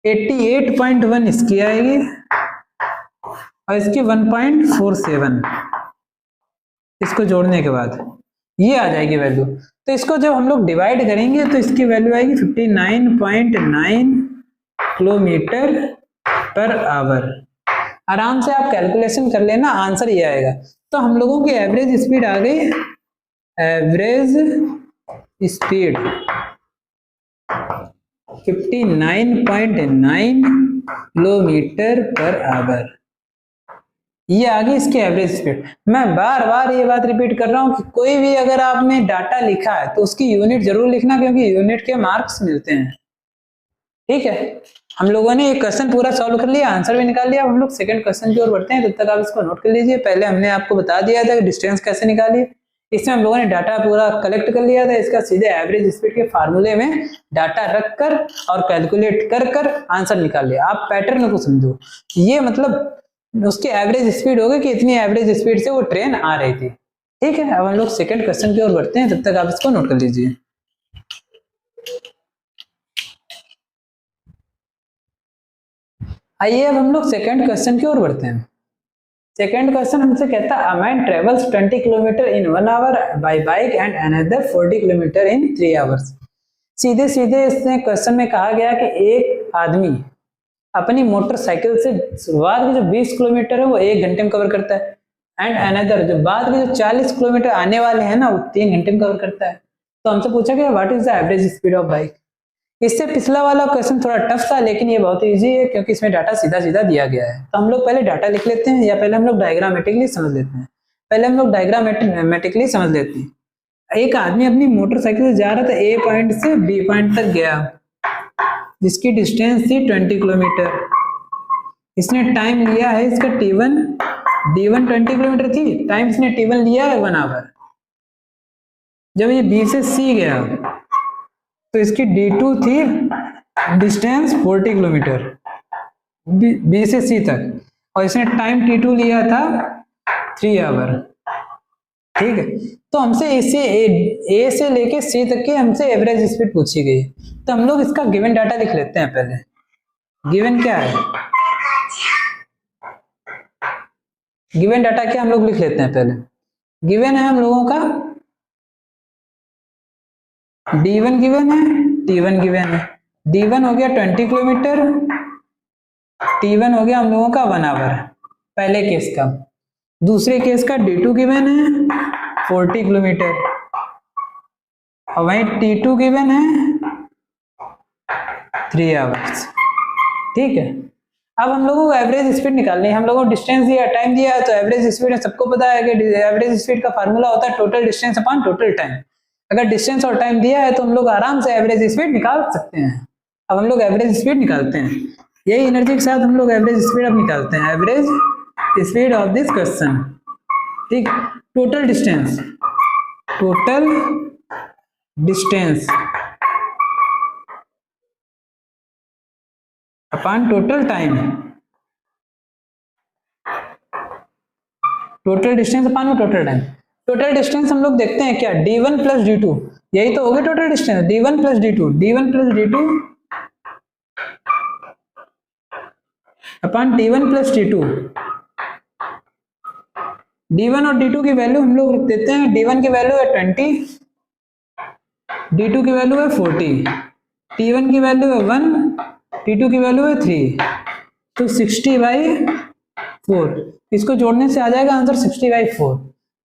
88.1 इसकी आएगी और इसकी 1.47, इसको जोड़ने के बाद ये आ जाएगी वैल्यू। तो इसको जब हम लोग डिवाइड करेंगे तो इसकी वैल्यू आएगी 59.9 किलोमीटर पर आवर। आराम से आप कैलकुलेशन कर लेना, आंसर ये आएगा। तो हम लोगों की एवरेज स्पीड आ गई, average speed 59.9 kilometre per our, ये आ गई इसकी एवरेज स्पीड। मैं बार बार ये बात रिपीट कर रहा हूं कि कोई भी अगर आपने डाटा लिखा है तो उसकी यूनिट जरूर लिखना, क्योंकि यूनिट के मार्क्स मिलते हैं, ठीक है। हम लोगों ने एक क्वेश्चन पूरा सॉल्व कर लिया, आंसर भी निकाल लिया। अब हम लोग सेकंड क्वेश्चन की ओर बढ़ते हैं, तब तक आप इसको नोट कर लीजिए। पहले हमने आपको बता दिया था कि डिस्टेंस कैसे निकालिए, इसमें हम लोगों ने डाटा पूरा कलेक्ट कर लिया था। इसका सीधे एवरेज स्पीड के फार्मूले में डाटा रखकर और कैलकुलेट कर कर आंसर निकाल लिया। आप पैटर्न को समझो, ये मतलब उसकी एवरेज स्पीड होगी कि इतनी एवरेज स्पीड से वो ट्रेन आ रही थी, ठीक है। अब हम लोग सेकंड क्वेश्चन की ओर बढ़ते हैं, तब तक आप इसको नोट कर लीजिए। आइए अब हम लोग सेकंड क्वेश्चन की ओर बढ़ते हैं। सेकेंड क्वेश्चन हमसे कहता है a man travels 20 kilometre in 1 hour by bike and another 40 kilometre in 3 hours. सीधे सीधे इसने क्वेश्चन में कहा गया कि एक आदमी अपनी मोटरसाइकिल से शुरुआत के जो 20 किलोमीटर है वो 1 घंटे में कवर करता है, एंड अनदर जो बाद के जो 40 किलोमीटर आने वाले हैं ना वो 3 घंटे में कवर करता है। तो हमसे पूछा गया what is the average speed of bike. इससे पिछला वाला क्वेश्चन थोड़ा टफ था, लेकिन ये बहुत इजी है क्योंकि इसमें डाटा सीधा सीधा दिया गया है। तो हम लोग पहले डाटा लिख लेते हैं या पहले हम लोग डायग्रामेटिकली समझ लेते हैं। पहले हम लोग डायग्रामेटिकली समझ लेते हैं। एक आदमी अपनी मोटरसाइकिल से जा रहा था, ए पॉइंट से बी पॉइंट तक गया जिसकी डिस्टेंस थी 20 किलोमीटर। इसने टाइम लिया है इसका T1, D1 20 किलोमीटर थी, टाइम इसने T1 लिया है 1 आवर। जब ये B से C गया तो इसकी D2 थी डिस्टेंस 40 किलोमीटर B से C तक, और इसने टाइम T2 लिया था 3 आवर। ठीक है, तो हमसे इसे A से लेके C तक की हमसे एवरेज स्पीड पूछी गई। तो हम लोग इसका गिवन डाटा लिख लेते हैं। पहले गिवन क्या है, गिवन डाटा क्या हम लोग लिख लेते हैं। पहले गिवन है हम लोगों का D1 गिवन है, T1 गिवन है। D1 हो गया 20 किलोमीटर, T1 हो गया हम लोगों का 1 आवर पहले केस का। दूसरे केस का D2 गिवन है 40 किलोमीटर, और वहीं T2 गिवन है 3 आवर्स। ठीक है, अब हम लोगों को एवरेज स्पीड निकालनी है। हम लोगों को डिस्टेंस दिया, टाइम दिया है, तो एवरेज स्पीड सबको पता है कि एवरेज स्पीड का फार्मूला होता है total distance upon total time. अगर डिस्टेंस और टाइम दिया है तो हम लोग आराम से एवरेज स्पीड निकाल सकते हैं। अब हम लोग एवरेज स्पीड निकालते हैं, यही एनर्जी के साथ हम लोग एवरेज स्पीड अब निकालते हैं। Average speed of this question, ठीक, total distance, total distance upon total time, total distance upon total time. Total distance हम लोग देखते हैं क्या, D1 प्लस D2, यही तो हो गया total distance. D1 plus D2, D1 plus D2 upon D1 plus D2। D1 और D2 की वैल्यू हम लोग देते हैं। D1 की वैल्यू है 20, D2 की वैल्यू है 40, T1 की वैल्यू है 1, T2 की वैल्यू है 3, तो 60/4। इसको जोड़ने से आ जाएगा आंसर 60/4।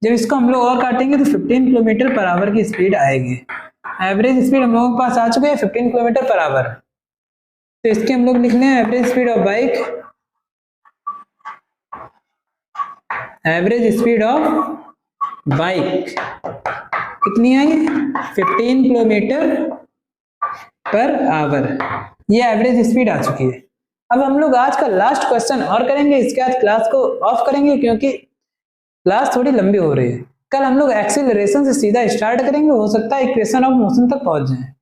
जब इसको हम लोग और काटेंगे तो 15 किलोमीटर पर आवर की स्पीड आएगी। एवरेज स्पीड हम लोगों के पास आ चुके हैं 15 किलोमीटर पर आवर। तो इसके हम लोग लिख लें average speed of bike, average speed of bike कितनी आई, 15 किलोमीटर पर आवर। ये एवरेज स्पीड आ चुकी है। अब हम लोग आज का लास्ट क्वेश्चन और करेंगे, इसके बाद क्लास को ऑफ करेंगे क्योंकि क्लास थोड़ी लंबी हो रही है। कल हम लोग एक्सीलरेशन से सीधा स्टार्ट करेंगे, हो सकता है इक्वेशन ऑफ मोशन तक पहुंच जाए।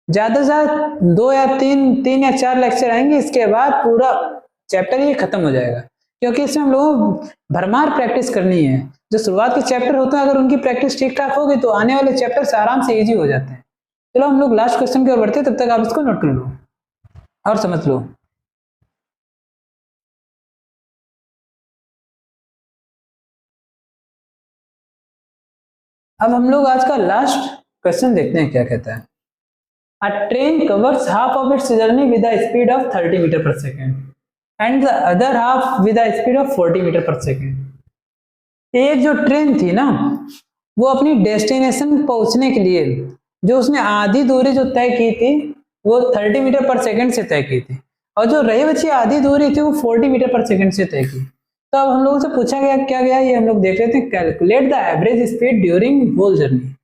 ज्यादा से ज्यादा 2 या 3 या 4 लेक्चर आएंगे, इसके बाद पूरा चैप्टर ये खत्म हो जाएगा, क्योंकि इसमें हम लोगों को भरमार प्रैक्टिस करनी है। जो शुरुआत के चैप्टर होते हैं अगर उनकी प्रैक्टिस ठीक ठाक होगी तो आने वाले चैप्टर से आराम से इजी हो जाते हैं। चलो हम लोग लास्ट क्वेश्चन की ओर बढ़ते हैं, तब तक आप इसको नोट कर लो और समझ लो। अब हम लोग आज का लास्ट क्वेश्चन देखते हैं क्या कहता है। A train covers half of its journey with a speed of 30 meter per second and the other half with a speed of 40 meter per second। एक जो ट्रेन थी ना वो अपनी डेस्टिनेशन पहुंचने के लिए जो उसने आधी दूरी जो तय की थी वो 30 मीटर पर सेकंड से तय की थी, और जो रही बची आधी दूरी थी वो 40 मीटर पर सेकंड से तय की। तो अब हम लोगों से पूछा गया क्या गया, ये हम लोग देख लेते हैं। Calculate the average speed during whole journey,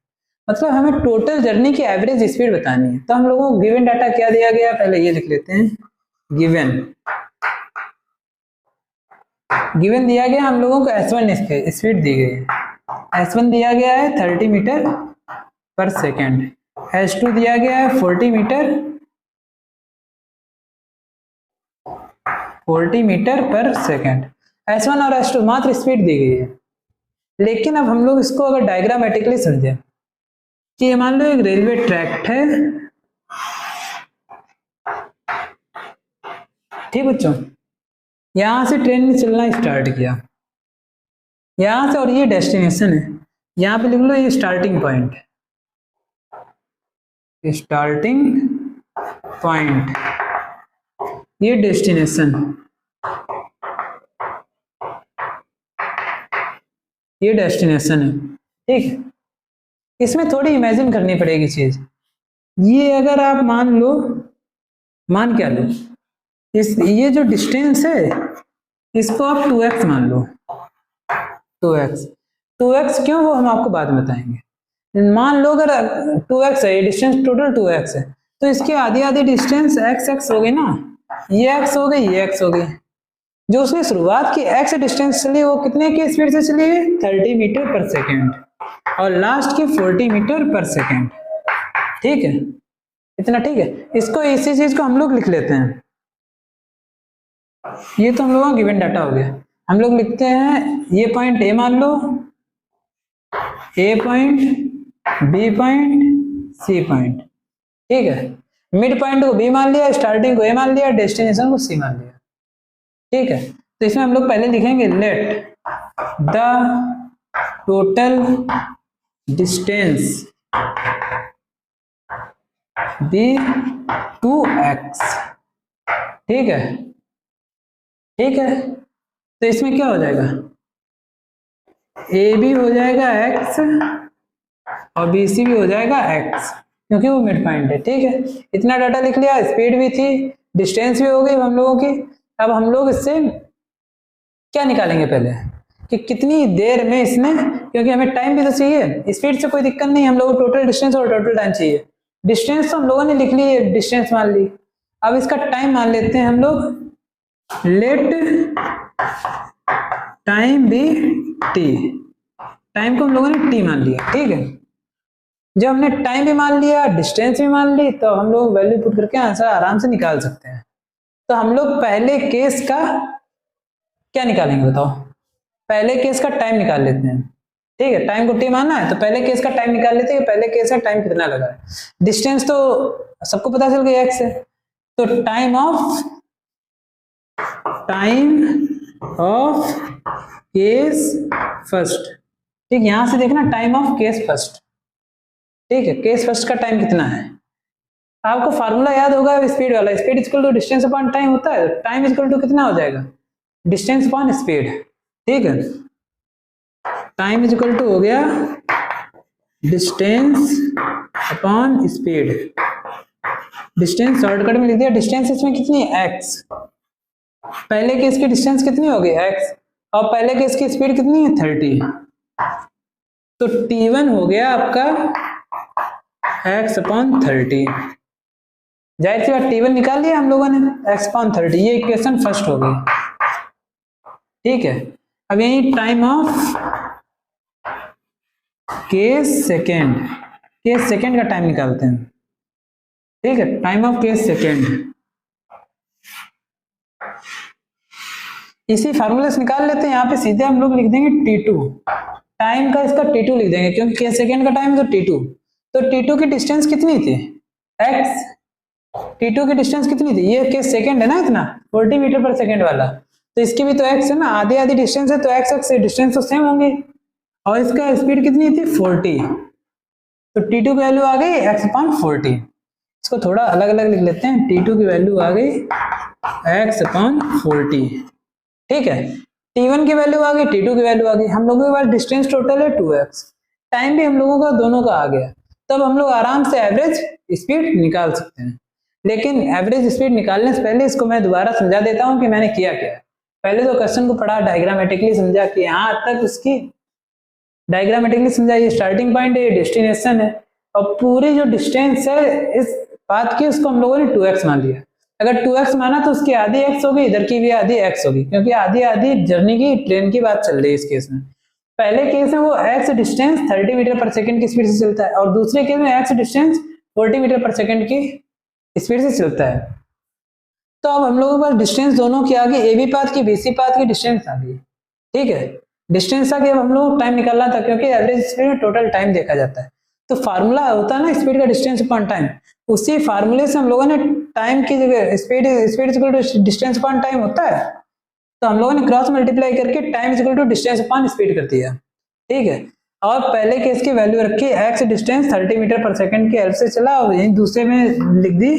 मतलब हमें टोटल जर्नी की एवरेज स्पीड बतानी है। तो हम लोगों को गिवन डाटा क्या दिया गया, पहले ये लिख लेते हैं। गिवन दिया गया हम लोगों को S1 स्पीड दी गई है। S1 दिया गया है 30 मीटर पर सेकेंड, S2 दिया गया है 40 मीटर पर सेकेंड। S1 और S2 मात्र स्पीड दी गई है। लेकिन अब हम लोग इसको अगर डायग्रामेटिकली समझें कि ये मान लो एक रेलवे ट्रैक है, ठीक बच्चों, यहां से ट्रेन ने चलना स्टार्ट किया। यहाँ से, और ये डेस्टिनेशन है, यहाँ पे लिख लो ये स्टार्टिंग पॉइंट, स्टार्टिंग पॉइंट, ये डेस्टिनेशन, ये डेस्टिनेशन है। ठीक है, इसमें थोड़ी इमेजिन करनी पड़ेगी चीज। ये अगर आप मान लो, मान क्या लो, इस ये जो डिस्टेंस है इसको आप 2x मान लो, 2x, 2x क्यों वो हम आपको बाद में बताएंगे। मान लो अगर 2x है, ये डिस्टेंस टोटल 2x है, तो इसकी आधी आधी डिस्टेंस x हो गई ना, ये x हो गई, ये x हो गई। जो उसने शुरुआत की x डिस्टेंस चली वो कितने की स्पीड से चली है, 30 मीटर पर सेकेंड, और लास्ट की 40 मीटर पर सेकेंड। ठीक है, इतना ठीक है। इसको इसी चीज को हम लोग लिख लेते हैं, ये तो हम लोगों का गिवन डाटा हो गया। हम लोग लिखते हैं ये पॉइंट ए मान लो, A point, B point, C point. ठीक है, मिड पॉइंट को बी मान लिया, स्टार्टिंग को ए मान लिया, डेस्टिनेशन को सी मान लिया। ठीक है, तो इसमें हम लोग पहले लिखेंगे let the total distance be 2x। ठीक है, ठीक है, तो इसमें क्या हो जाएगा, ए बी हो जाएगा x और बी सी भी हो जाएगा x, क्योंकि वो मिड पॉइंट है। ठीक है, इतना डाटा लिख लिया, स्पीड भी थी, डिस्टेंस भी हो गई हम लोगों की। अब हम लोग इससे क्या निकालेंगे पहले, कि कितनी देर में इसने, क्योंकि हमें टाइम भी तो चाहिए, स्पीड से कोई दिक्कत नहीं, हम लोग को टोटल डिस्टेंस और टोटल टाइम चाहिए। डिस्टेंस तो हम लोगों ने लिख ली, डिस्टेंस मान ली। अब इसका टाइम मान लेते हैं हम लोग, let time be T, time को हम लोगों ने टी मान लिया। ठीक है, जब हमने टाइम भी मान लिया, डिस्टेंस भी मान ली, तो हम लोग वैल्यू पुट करके आंसर आराम से निकाल सकते हैं। तो हम लोग पहले केस का क्या निकालेंगे बताओ, पहले केस का टाइम निकाल लेते हैं। ठीक है, टाइम को टी मानना है तो पहले केस का टाइम निकाल लेते हैं, पहले केस का टाइम कितना लगा है। डिस्टेंस तो सबको पता चल गया x है, तो टाइम ऑफ केस फर्स्ट। ठीक, यहां से देखना टाइम ऑफ केस फर्स्ट। ठीक है, केस फर्स्ट का टाइम कितना है, आपको फार्मूला याद होगा स्पीड वाला, speed equal to distance upon time होता है, टाइम इक्वल टू कितना हो जाएगा, डिस्टेंस अपॉन स्पीड। ठीक है, टाइम इज इक्वल टू हो गया distance upon speed, distance shortcut में लिख दिया, डिस्टेंस इसमें कितनी है x, पहले केस की डिस्टेंस कितनी होगी x, और पहले केस की स्पीड कितनी है 30, तो t1 हो गया आपका x अपॉन 30। जाहिर सी बात t1 निकाल लिया हम लोगों ने, x अपॉन 30, ये इक्वेशन फर्स्ट हो गई। ठीक है, अब यही time of case second, case second का टाइम निकालते हैं। ठीक है, टाइम ऑफ केस सेकेंड, इसी फार्मूले से निकाल लेते हैं। यहाँ पे सीधे हम लोग लिख देंगे t2, टाइम का इसका t2 लिख देंगे, क्योंकि केस सेकेंड का टाइम है तो t2। तो t2 की डिस्टेंस कितनी थी x, t2 की डिस्टेंस कितनी थी, ये केस सेकेंड है ना, इतना 40 मीटर पर सेकेंड वाला, तो इसकी भी तो x है ना, आधी आधी डिस्टेंस है, तो x से डिस्टेंस तो सेम होंगे, और इसका स्पीड कितनी थी 40, तो t2 की वैल्यू आ गई x अपॉन 40। इसको थोड़ा अलग अलग लिख लेते हैं, t2 की वैल्यू आ गई x अपॉन 40। ठीक है, t1 की वैल्यू आ गई, t2 की वैल्यू आ गई, हम लोगों के पास डिस्टेंस टोटल है 2x, टाइम भी हम लोगों का दोनों का आ गया, तब हम लोग आराम से एवरेज स्पीड निकाल सकते हैं। लेकिन एवरेज स्पीड निकालने से पहले इसको मैं दोबारा समझा देता हूं कि मैंने किया क्या। पहले तो क्वेश्चन को पढ़ा, डायग्रामेटिकली समझा कि यहाँ तक उसकी डायग्रामेटिकली समझा, ये स्टार्टिंग पॉइंट है, ये डेस्टिनेशन है, और पूरी जो डिस्टेंस है इस बात की उसको हम लोगों ने 2x मान लिया। अगर 2x माना तो उसकी आधी x होगी, इधर की भी आधी x होगी, क्योंकि आधी आधी जर्नी की ट्रेन की बात चल रही है इस केस में। पहले केस में वो x डिस्टेंस 30 मीटर पर सेकंड की स्पीड से चलता है, और दूसरे केस में x डिस्टेंस 40 मीटर पर सेकंड की स्पीड से चलता है। तो अब हम लोगों के पास डिस्टेंस दोनों की आ गई, ए बी पाथ की, बी सी पाथ की डिस्टेंस आ गई। ठीक है, डिस्टेंस आ गई, अब हम लोग टाइम निकालना था, क्योंकि एवरेज स्पीड में टोटल टाइम देखा जाता है, तो फार्मूला होता है ना स्पीड का डिस्टेंस अपॉन टाइम, उसी फार्मूले से हम लोगों ने टाइम की जगह speed equal to distance upon time होता है, तो हम लोगों ने क्रॉस मल्टीप्लाई करके time is equal to distance upon speed कर दिया, ठीक है। और पहले केस की वैल्यू रखी एक्स डिस्टेंस 30 मीटर पर सेकंड की हेल्प से चला, और यही दूसरे में लिख दी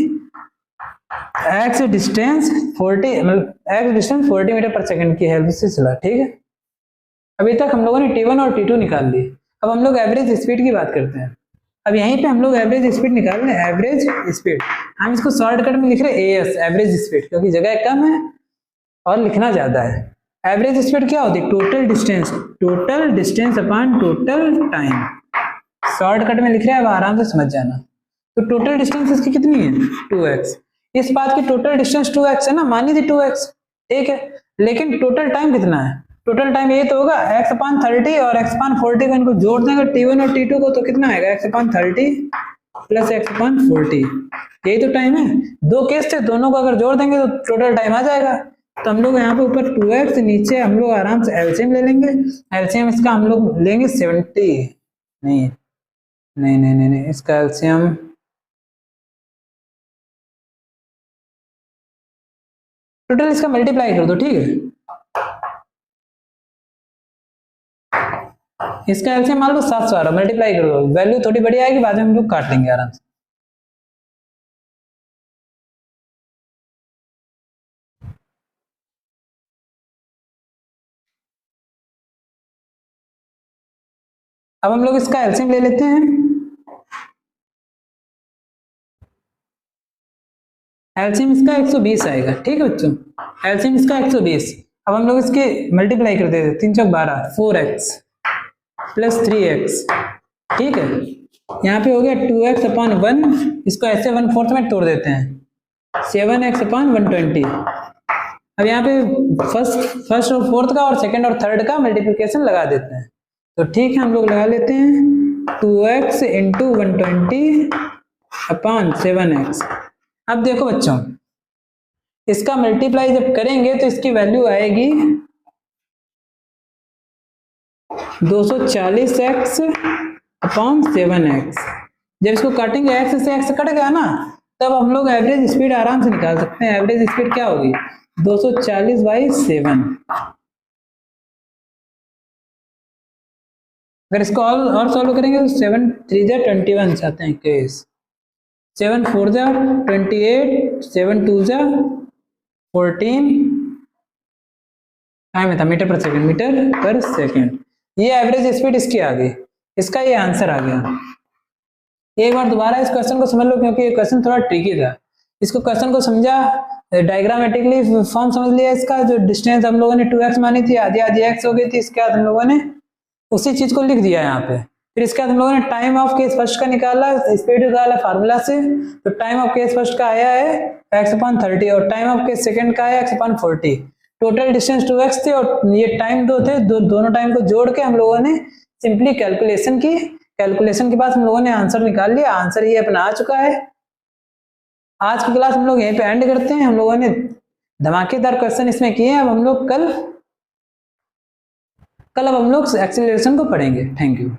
एक्स डिस्टेंस 40 मीटर पर सेकंड की हेल्प से चला, ठीक है। अभी तक हम लोगों ने T1 और T2 निकाल ली। अब हम लोग एवरेज स्पीड की बात करते हैं। अब यहीं पे हम लोग एवरेज स्पीड निकाल रहे हैं, एवरेज स्पीड। हम इसको शॉर्टकट में लिख रहे हैं AS, एवरेज स्पीड, क्योंकि जगह कम है और लिखना ज्यादा है। एवरेज स्पीड क्या होती है? Total distance upon total time. Shortcut में लिख रहे हैं, अब आराम से समझ जाना। तो टोटल डिस्टेंस इसकी कितनी है? 2x। इस बात की टोटल डिस्टेंस 2x है ना, मानी थी 2x, ठीक है। लेकिन टोटल टाइम कितना है? टोटल टाइम ये तो होगा x अपॉन 30 और x अपॉन 40 को इनको जोड़ देंगे T1 और T2 को, तो कितना आएगा? x upon 30 plus x upon 40, यही तो टाइम है। दो केस थे, दोनों को अगर जोड़ देंगे तो टोटल टाइम आ जाएगा। तो हम लोग यहाँ पे ऊपर 2x, नीचे हम लोग आराम से एलसीएम ले लेंगे। एलसीएम इसका हम लोग लेंगे 70, नहीं, इसका एलसीएम टोटल इसका मल्टीप्लाई कर दो, ठीक है। इसका एलसीएम मान लो 712, मल्टीप्लाई कर दो, वैल्यू थोड़ी बड़ी आएगी, बाद में हम लोग काट लेंगे आराम से। अब हम लोग इसका एलसीएम ले लेते हैं। एलसीएम इसका 120 आएगा, ठीक है बच्चों। एलसीएम इसका 120। अब हम लोग इसके मल्टीप्लाई कर देते हैं, 3 चौक 12, 4x प्लस 3x, ठीक है। यहाँ पे हो गया 2x अपॉन 1, इसको ऐसे 1/4 में तोड़ देते हैं, 7x अपॉन 120। अब यहाँ पे फर्स्ट और फोर्थ का और सेकंड और थर्ड का मल्टीप्लिकेशन लगा देते हैं। तो ठीक है, हम लोग लगा लेते हैं 2x इंटू 120 अपॉन 7x। अब देखो बच्चों, इसका मल्टीप्लाई जब करेंगे तो इसकी वैल्यू आएगी 240x अपॉन 7x। जब इसको काटेंगे x से x कट गया ना, तब हम लोग एवरेज स्पीड आराम से निकाल सकते हैं। एवरेज स्पीड क्या होगी? 240/7। अगर इसको और सॉल्व करेंगे तो 7 3 जा 21 आते हैं केस, 7 4 जा 28, 7 2 जा 14 टाइम था मीटर पर सेकेंड। ये एवरेज स्पीड इसकी आ गई, इसका ये आंसर आ गया। एक बार दोबारा इस क्वेश्चन को समझ लो, क्योंकि ये क्वेश्चन थोड़ा ट्रिकी था। इसको क्वेश्चन को समझा, डायग्रामेटिकली फॉर्म समझ लिया इसका। जो डिस्टेंस हम लोगों ने 2x मानी थी, आधी x हो गई थी। इसके बाद हम लोगों ने उसी चीज को लिख दिया यहाँ पे। फिर इसके बाद हम लोगों ने टाइम ऑफ केस फर्स्ट का निकाला, स्पीड निकाला फार्मूला से। तो टाइम ऑफ केस फर्स्ट का आया है x अपॉन 30 और टाइम ऑफ केस सेकंड का आया x upon 40। Total distance 2x थे और ये टाइम 2 थे। दोनों टाइम को जोड़ के हम लोगों ने सिंपली कैलकुलेशन की। कैलकुलेशन के बाद हम लोगों ने आंसर निकाल लिया। आंसर ये अपना आ चुका है। आज की क्लास हम लोग यहीं पे एंड करते हैं। हम लोगों ने धमाकेदार क्वेश्चन इसमें किए हैं। अब हम लोग कल अब हम लोग एक्सीलरेशन को पढ़ेंगे। Thank you.